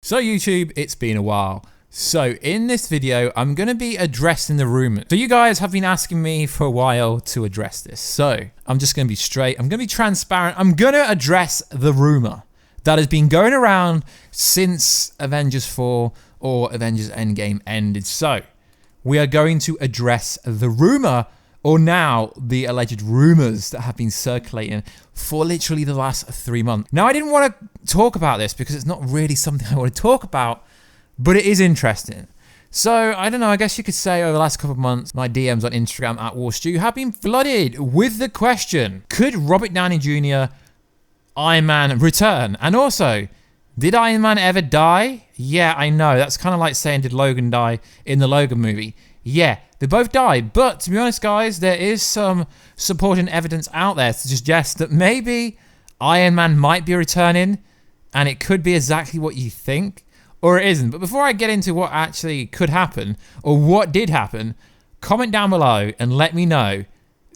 So YouTube, it's been a while. So in this video, I'm going to be addressing the rumors. So you guys have been asking me for a while to address this. So I'm just going to be straight. I'm going to be transparent. I'm going to address the rumor that has been going around since Avengers 4 or Avengers EndGame ended. So we are going to address the rumor, or now the alleged rumors that have been circulating for literally the last 3 months. Now, I didn't want to talk about this because it's not really something I want to talk about, but it is interesting. So, I don't know, I guess you could say over the last couple of months, my DMs on Instagram at Warstu have been flooded with the question, could Robert Downey Jr. Iron Man return? And also, did Iron Man ever die? Yeah, I know. That's kind of like saying, did Logan die in the Logan movie? Yeah, they both died. But to be honest, guys, there is some supporting evidence out there to suggest that maybe Iron Man might be returning and it could be exactly what you think, or it isn't. But before I get into what actually could happen or what did happen, comment down below and let me know,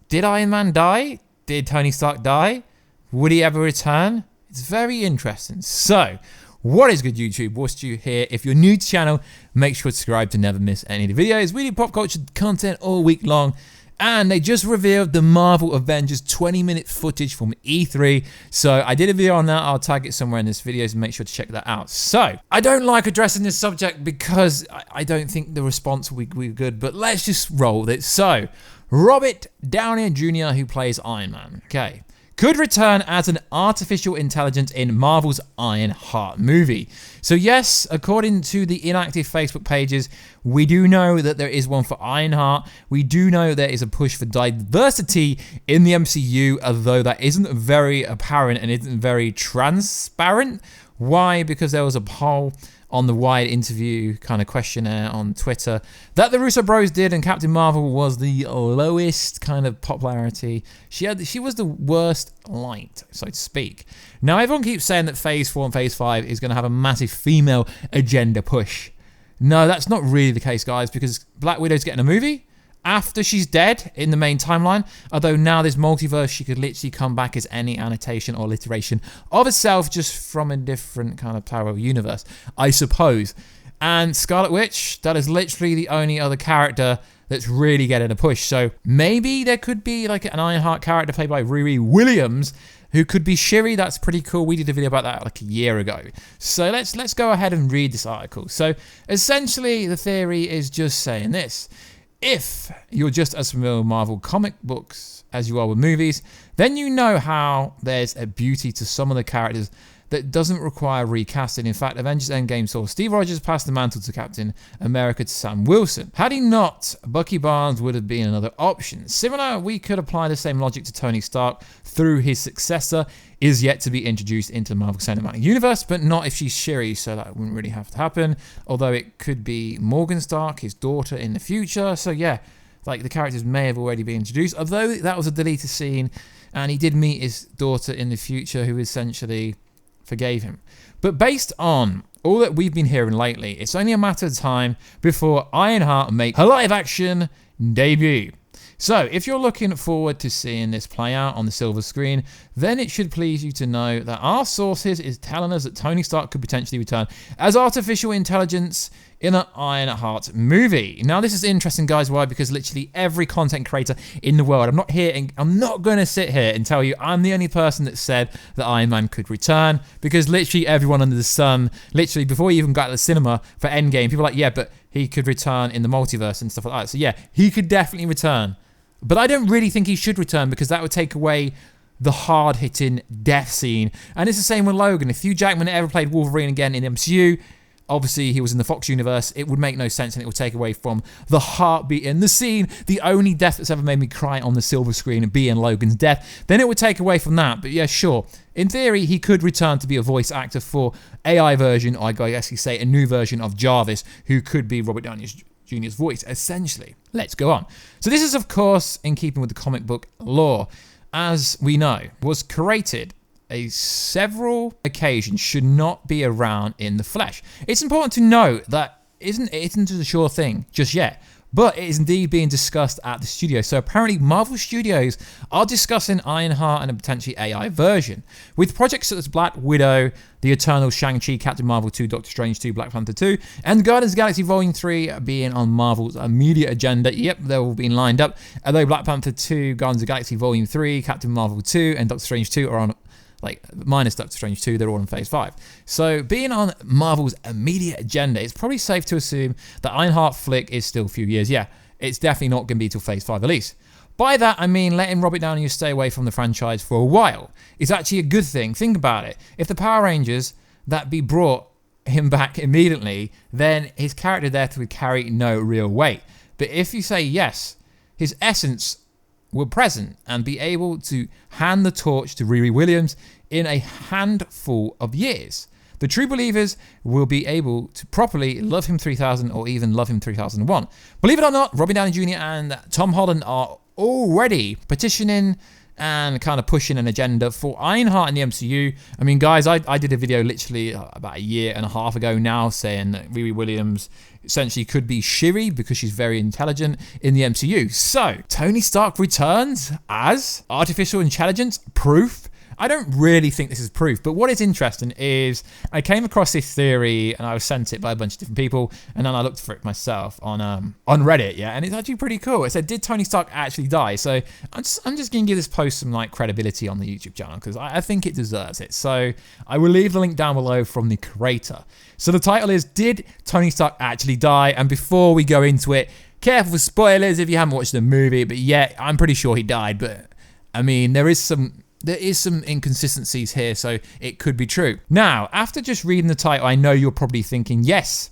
did Iron Man die? Did Tony Stark die? Would he ever return? It's very interesting. So, what is good, YouTube? Warstu here. If you're new to the channel, make sure to subscribe to never miss any of the videos. We do pop culture content all week long. And they just revealed the Marvel Avengers 20-minute footage from E3. So I did a video on that. I'll tag it somewhere in this video, so make sure to check that out. So I don't like addressing this subject because I don't think the response will be good, but let's just roll with it. So Robert Downey Jr., who plays Iron Man, okay, could return as an artificial intelligence in Marvel's Ironheart movie. So yes, according to the inactive Facebook pages, we do know that there is one for Ironheart. We do know there is a push for diversity in the MCU, although that isn't very apparent and isn't very transparent. Why? Because there was a poll on the Wired interview kind of questionnaire on Twitter that the Russo bros did, and Captain Marvel was the lowest kind of popularity. She was the worst liked, so to speak. Now everyone keeps saying that Phase 4 and Phase 5 is going to have a massive female agenda push. No, that's not really the case, guys, because Black Widow's getting a movie after she's dead in the main timeline, although now this multiverse, she could literally come back as any annotation or alliteration of herself, just from a different kind of parallel universe, I suppose. And Scarlet Witch, that is literally the only other character that's really getting a push. So maybe there could be like an Ironheart character played by Riri Williams, who could be Shuri. That's pretty cool. We did a video about that like a year ago. So let's go ahead and read this article. So essentially, the theory is just saying this. If you're just as familiar with Marvel comic books as you are with movies, then you know how there's a beauty to some of the characters that doesn't require recasting. In fact, Avengers EndGame saw Steve Rogers pass the mantle to Captain America to Sam Wilson. Had he not, Bucky Barnes would have been another option. Similar, we could apply the same logic to Tony Stark through his successor is yet to be introduced into the Marvel Cinematic Universe, but not if she's Shuri, so that wouldn't really have to happen. Although it could be Morgan Stark, his daughter, in the future. So yeah, like the characters may have already been introduced, although that was a deleted scene, and he did meet his daughter in the future, who essentially forgave him. But based on all that we've been hearing lately, it's only a matter of time before Ironheart make her live action debut. So if you're looking forward to seeing this play out on the silver screen, then it should please you to know that our sources is telling us that Tony Stark could potentially return as artificial intelligence in an Ironheart movie. Now this is interesting, guys. Why? Because literally every content creator in the world, I'm not going to sit here and tell you I'm the only person that said that Iron Man could return, because literally everyone under the sun, literally before you even got to the cinema for EndGame, people are like, yeah, but he could return in the multiverse and stuff like that. So yeah, he could definitely return. But I don't really think he should return, because that would take away the hard-hitting death scene. And it's the same with Logan. If Hugh Jackman ever played Wolverine again in the MCU, obviously he was in the Fox universe, it would make no sense, and it would take away from the heartbeat in the scene. The only death that's ever made me cry on the silver screen being Logan's death. Then it would take away from that. But yeah, sure. In theory, he could return to be a voice actor for AI version, or I guess you say a new version of Jarvis, who could be Robert Downey Jr.'s voice, essentially. Let's go on. So this is, of course, in keeping with the comic book lore. As we know, was created several occasions, should not be around in the flesh. It's important to note that it isn't a sure thing just yet, but it is indeed being discussed at the studio. So apparently Marvel Studios are discussing Ironheart and a potentially AI version, with projects such as Black Widow, The Eternal, Shang-Chi, Captain Marvel 2, Doctor Strange 2, Black Panther 2, and Guardians of the Galaxy Volume 3 being on Marvel's immediate agenda. Yep, they're all being lined up. Although Black Panther 2, Guardians of the Galaxy Volume 3, Captain Marvel 2, and Doctor Strange 2 are on, minus Doctor Strange 2, they're all in Phase 5. So being on Marvel's immediate agenda, it's probably safe to assume that Ironheart flick is still a few years. Yeah, it's definitely not going to be till Phase 5 at least. By that, I mean letting Robert Downey stay away from the franchise for a while. It's actually a good thing. Think about it. If the Power Rangers that be brought him back immediately, then his character there would carry no real weight. But if you say yes, his essence were present and be able to hand the torch to Riri Williams in a handful of years, the true believers will be able to properly love him 3000 or even love him 3001. Believe it or not, Robert Downey Jr. and Tom Holland are already petitioning and kind of pushing an agenda for Ironheart in the MCU. I mean, guys, I did a video literally about a year and a half ago now saying that Riri Williams essentially could be Shiri because she's very intelligent in the MCU. So, Tony Stark returns as artificial intelligence proof. I don't really think this is proof, but what is interesting is I came across this theory and I was sent it by a bunch of different people, and then I looked for it myself on Reddit, yeah, and it's actually pretty cool. It said, did Tony Stark actually die? So I'm just going to give this post some credibility on the YouTube channel because I think it deserves it. So I will leave the link down below from the creator. So the title is, did Tony Stark actually die? And before we go into it, careful for spoilers if you haven't watched the movie, but yeah, I'm pretty sure he died, but I mean, there is some inconsistencies here, so it could be true. Now, after just reading the title, I know you're probably thinking, yes,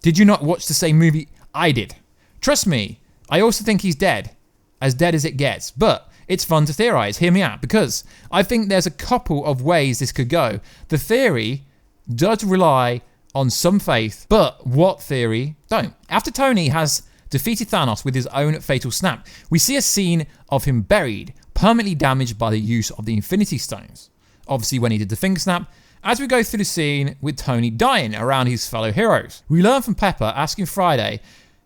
did you not watch the same movie I did? Trust me, I also think he's dead as it gets, but it's fun to theorize. Hear me out, because I think there's a couple of ways this could go. The theory does rely on some faith, but what theory don't? After Tony has defeated Thanos with his own fatal snap, we see a scene of him buried, permanently damaged by the use of the Infinity Stones. Obviously when he did the finger snap, as we go through the scene with Tony dying around his fellow heroes. We learn from Pepper asking Friday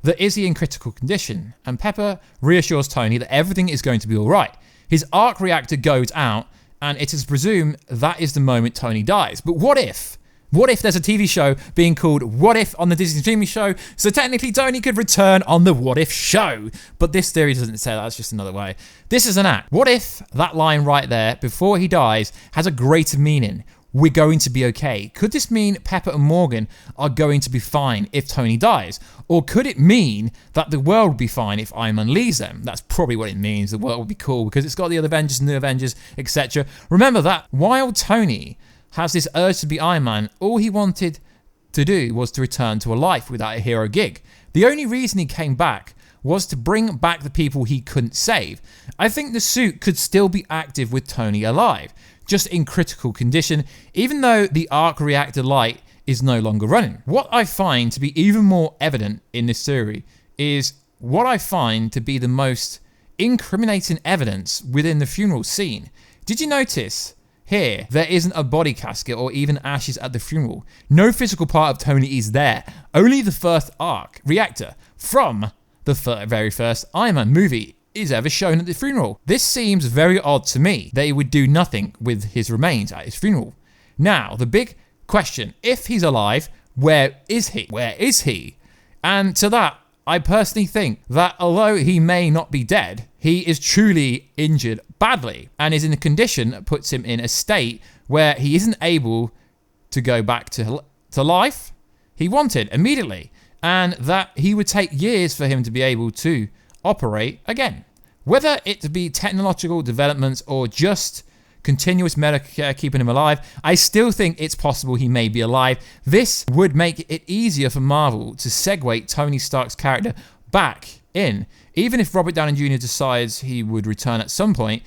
that is he in critical condition, and Pepper reassures Tony that everything is going to be alright. His arc reactor goes out, and it is presumed that is the moment Tony dies. But what if? What if there's a TV show being called What If on the Disney streaming show? So technically Tony could return on the What If show. But this theory doesn't say that, it's just another way. This is an act. What if that line right there, before he dies, has a greater meaning? We're going to be okay. Could this mean Pepper and Morgan are going to be fine if Tony dies? Or could it mean that the world will be fine if Iron Man leaves them? That's probably what it means. The world will be cool because it's got the other Avengers and the Avengers, etc. Remember that while Tony has this urge to be Iron Man, all he wanted to do was to return to a life without a hero gig. The only reason he came back was to bring back the people he couldn't save. I think the suit could still be active with Tony alive, just in critical condition, even though the arc reactor light is no longer running. What I find to be even more evident in this theory is what I find to be the most incriminating evidence within the funeral scene. Did you notice? Here, there isn't a body casket or even ashes at the funeral. No physical part of Tony is there. Only the first arc reactor from the very first Iron Man movie is ever shown at the funeral. This seems very odd to me. They would do nothing with his remains at his funeral. Now, the big question, if he's alive, where is he? Where is he? And to that, I personally think that although he may not be dead, he is truly injured badly and is in a condition that puts him in a state where he isn't able to go back to life he wanted immediately, and that he would take years for him to be able to operate again. Whether it be technological developments or just continuous medical care keeping him alive, I still think it's possible he may be alive. This would make it easier for Marvel to segue Tony Stark's character back in, even if Robert Downey Jr. decides he would return at some point,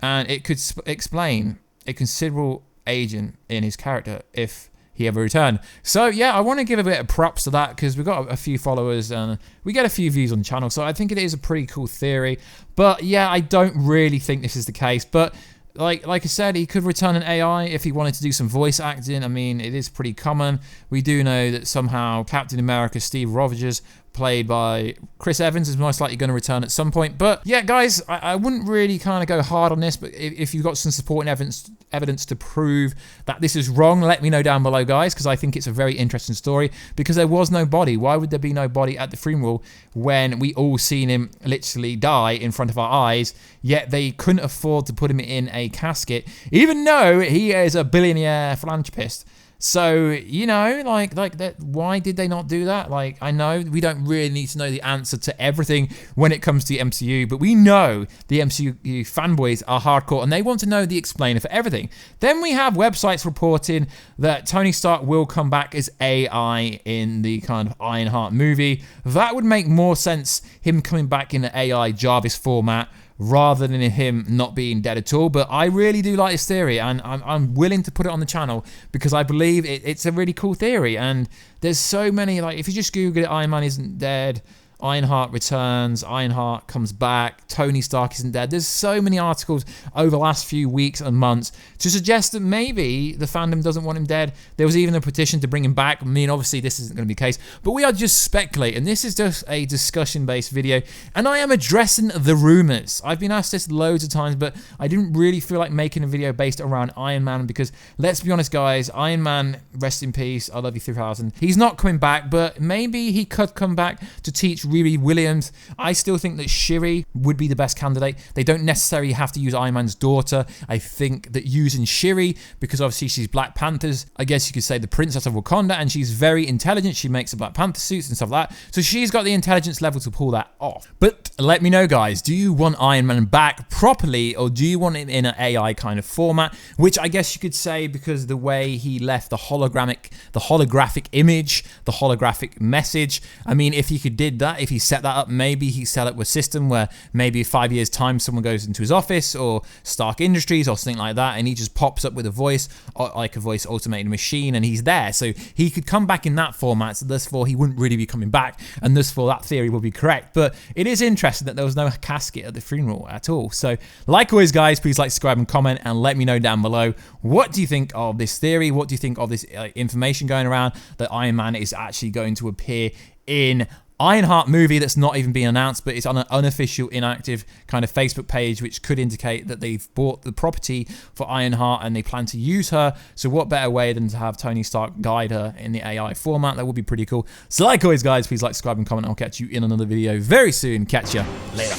and it could explain a considerable aging in his character if he ever returned. So yeah, I want to give a bit of props to that because we've got a few followers and we get a few views on the channel, so I think it is a pretty cool theory. But yeah, I don't really think this is the case, but like I said, he could return an AI if he wanted to do some voice acting. I mean, it is pretty common. We do know that somehow Captain America Steve Rogers played by Chris Evans, is most likely going to return at some point. But yeah, guys, I wouldn't really kind of go hard on this, but if you've got some supporting evidence to prove that this is wrong, let me know down below, guys, because I think it's a very interesting story, because there was no body. Why would there be no body at the funeral when we all seen him literally die in front of our eyes, yet they couldn't afford to put him in a casket, even though he is a billionaire philanthropist? So, you know, like that. Why did they not do that? Like, I know we don't really need to know the answer to everything when it comes to the MCU, but we know the MCU fanboys are hardcore and they want to know the explainer for everything. Then we have websites reporting that Tony Stark will come back as AI in the kind of Ironheart movie. That would make more sense, him coming back in the AI Jarvis format, rather than him not being dead at all. But I really do like this theory, and I'm willing to put it on the channel because I believe it's a really cool theory. And there's so many, like, if you just Google it, Iron Man isn't dead, Ironheart returns, Ironheart comes back, Tony Stark isn't dead. There's so many articles over the last few weeks and months to suggest that maybe the fandom doesn't want him dead. There was even a petition to bring him back. I mean, obviously this isn't going to be the case, but we are just speculating. This is just a discussion-based video, and I am addressing the rumors. I've been asked this loads of times, but I didn't really feel like making a video based around Iron Man because, let's be honest, guys, Iron Man, rest in peace, I love you 3000. He's not coming back, but maybe he could come back to teach Riri Williams. I still think that Shuri would be the best candidate. They don't necessarily have to use Iron Man's daughter. I think that using Shuri, because obviously she's Black Panther's, I guess you could say the princess of Wakanda, and she's very intelligent. She makes the Black Panther suits and stuff like that. So she's got the intelligence level to pull that off. But let me know, guys, do you want Iron Man back properly, or do you want him in an AI kind of format? Which I guess you could say, because the way he left the holographic image, the holographic message. I mean, if he did that, if he set that up, maybe he set up a system where maybe in 5 years time someone goes into his office or Stark Industries or something like that, and he just pops up with a voice, like a voice automated machine, and he's there. So he could come back in that format, so thus for he wouldn't really be coming back, and thus for that theory would be correct. But it is interesting that there was no casket at the funeral at all. So like always, guys, please like, subscribe and comment, and let me know down below, what do you think of this theory? What do you think of this information going around that Iron Man is actually going to appear in Ironheart movie that's not even been announced, but it's on an unofficial, inactive kind of Facebook page, which could indicate that they've bought the property for Ironheart and they plan to use her. So what better way than to have Tony Stark guide her in the AI format? That would be pretty cool. So like always, guys, please like, subscribe and comment. I'll catch you in another video very soon. Catch ya later.